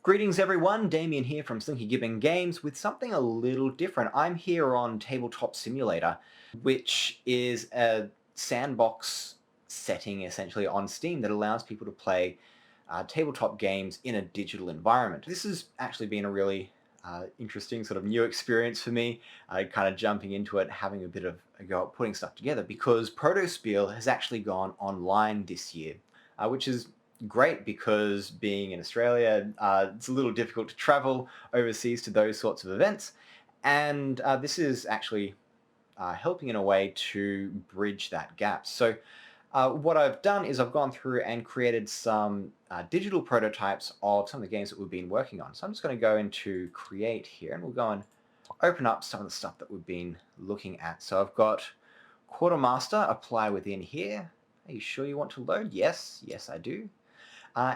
Greetings everyone, Damien here from Slinky Gibbon Games with something a little different. I'm here on Tabletop Simulator, which is a sandbox setting essentially on Steam that allows people to play tabletop games in a digital environment. This has actually been a really interesting sort of new experience for me, kind of jumping into it, having a bit of a go at putting stuff together because Protospiel has actually gone online this year, which is great because being in Australia, it's a little difficult to travel overseas to those sorts of events. And this is actually helping in a way to bridge that gap. So what I've done is I've gone through and created some digital prototypes of some of the games that we've been working on. So I'm just going to go into create here and we'll go and open up some of the stuff that we've been looking at. So I've got Quartermaster apply within here. Are you sure you want to load? Yes, yes I do.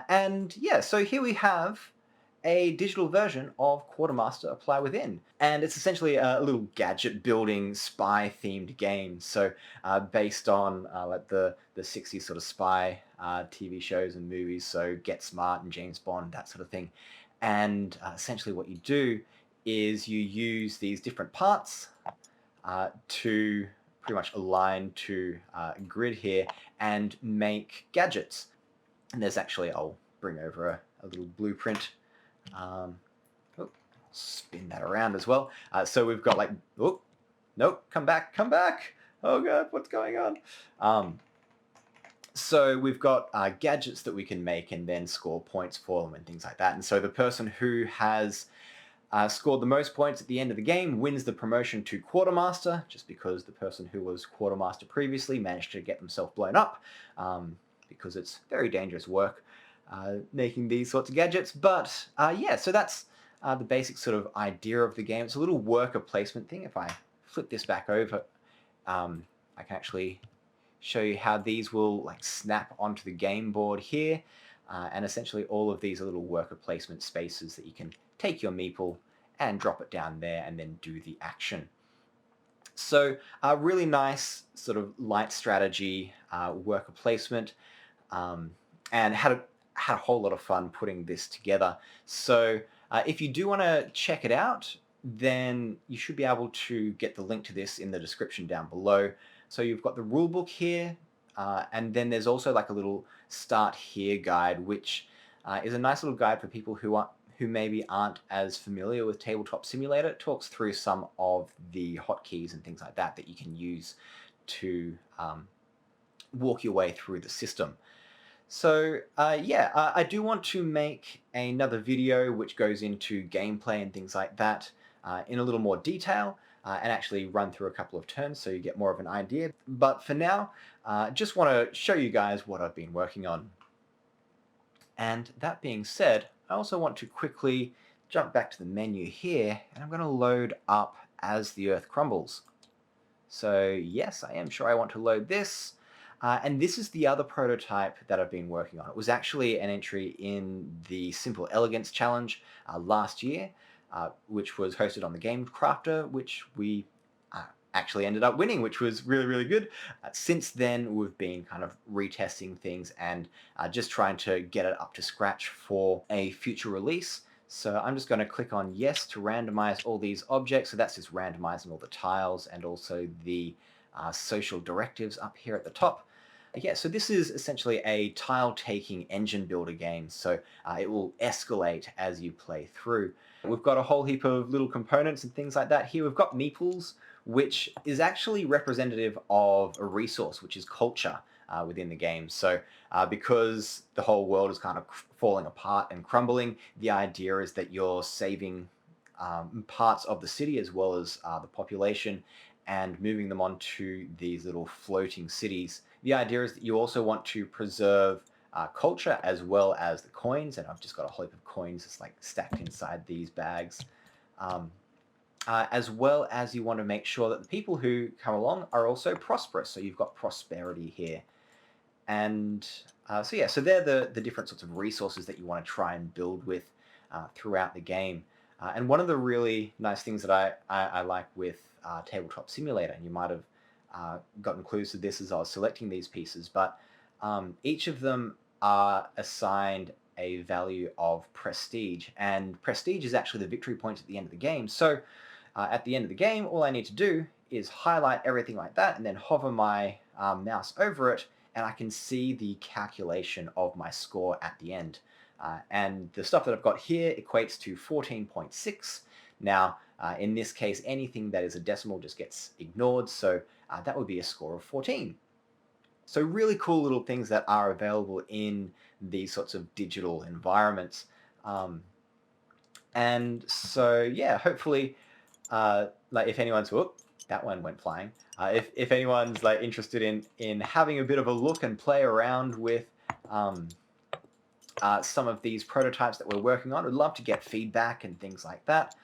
And yeah, so here we have a digital version of Quartermaster Apply Within. And it's essentially a little gadget building spy themed game. So based on like the 60s sort of spy TV shows and movies. So Get Smart and James Bond, that sort of thing. And essentially what you do is you use these different parts to pretty much align to a grid here and make gadgets. And there's actually, I'll bring over a little blueprint. Oh, spin that around as well. So we've got like, oh, nope, come back, come back. Oh God, what's going on? So we've got gadgets that we can make and then score points for them and things like that. And so the person who has scored the most points at the end of the game wins the promotion to Quartermaster, just because the person who was Quartermaster previously managed to get themselves blown up. Because it's very dangerous work making these sorts of gadgets. But yeah, so that's the basic sort of idea of the game. It's a little worker placement thing. If I flip this back over, I can actually show you how these will like snap onto the game board here. And essentially all of these are little worker placement spaces that you can take your meeple and drop it down there and then do the action. So a really nice sort of light strategy worker placement. And had a whole lot of fun putting this together. So if you do want to check it out, then you should be able to get the link to this in the description down below. So you've got the rulebook here, and then there's also like a little start here guide, which is a nice little guide for people who maybe aren't as familiar with Tabletop Simulator. It talks through some of the hotkeys and things like that that you can use to walk your way through the system. So yeah, I do want to make another video which goes into gameplay and things like that in a little more detail and actually run through a couple of turns so you get more of an idea. But for now, just want to show you guys what I've been working on. And that being said, I also want to quickly jump back to the menu here and I'm going to load up as the Earth Crumbles. So yes, I am sure I want to load this. And this is the other prototype that I've been working on. It was actually an entry in the Simple Elegance Challenge last year, which was hosted on the Game Crafter, which we actually ended up winning, which was really, really good. Since then, we've been kind of retesting things and just trying to get it up to scratch for a future release. So I'm just going to click on yes to randomize all these objects. So that's just randomizing all the tiles and also the social directives up here at the top. Yeah, so this is essentially a tile-taking engine builder game, so it will escalate as you play through. We've got a whole heap of little components and things like that. Here we've got meeples, which is actually representative of a resource, which is culture within the game. So because the whole world is kind of falling apart and crumbling, the idea is that you're saving parts of the city as well as the population and moving them onto these little floating cities. The idea is that you also want to preserve culture as well as the coins, and I've just got a whole heap of coins just like stacked inside these bags. As well as you want to make sure that the people who come along are also prosperous, so you've got prosperity here. And so yeah, so they're the different sorts of resources that you want to try and build with throughout the game. And one of the really nice things that I like with Tabletop Simulator, and you might have gotten clues to this as I was selecting these pieces, but each of them are assigned a value of prestige, and prestige is actually the victory points at the end of the game. So at the end of the game, all I need to do is highlight everything like that and then hover my mouse over it, and I can see the calculation of my score at the end. And the stuff that I've got here equates to 14.6. Now, in this case, anything that is a decimal just gets ignored, so that would be a score of 14. So really cool little things that are available in these sorts of digital environments. And so, yeah, hopefully, like if anyone's, whoop, that one went flying. If anyone's like interested in having a bit of a look and play around with some of these prototypes that we're working on, we'd love to get feedback and things like that.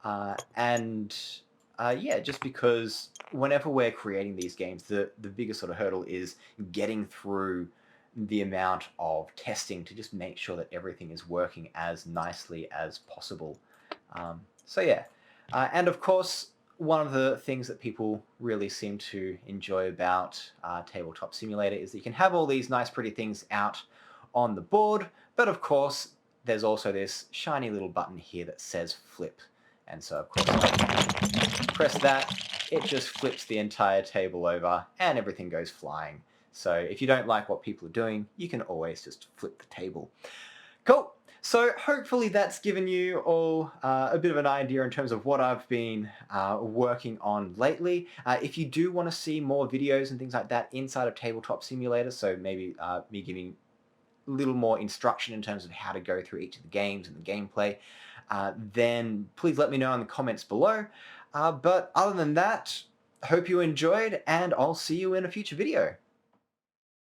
Yeah, just because whenever we're creating these games, the biggest sort of hurdle is getting through the amount of testing to just make sure that everything is working as nicely as possible. So yeah, and of course, one of the things that people really seem to enjoy about Tabletop Simulator is that you can have all these nice pretty things out on the board, but of course there's also this shiny little button here that says flip. And so, of course, I press that, it just flips the entire table over and everything goes flying. So if you don't like what people are doing, you can always just flip the table. Cool. So hopefully that's given you all a bit of an idea in terms of what I've been working on lately. If you do want to see more videos and things like that inside of Tabletop Simulator, so maybe me giving a little more instruction in terms of how to go through each of the games and the gameplay, then please let me know in the comments below. But other than that, hope you enjoyed, and I'll see you in a future video.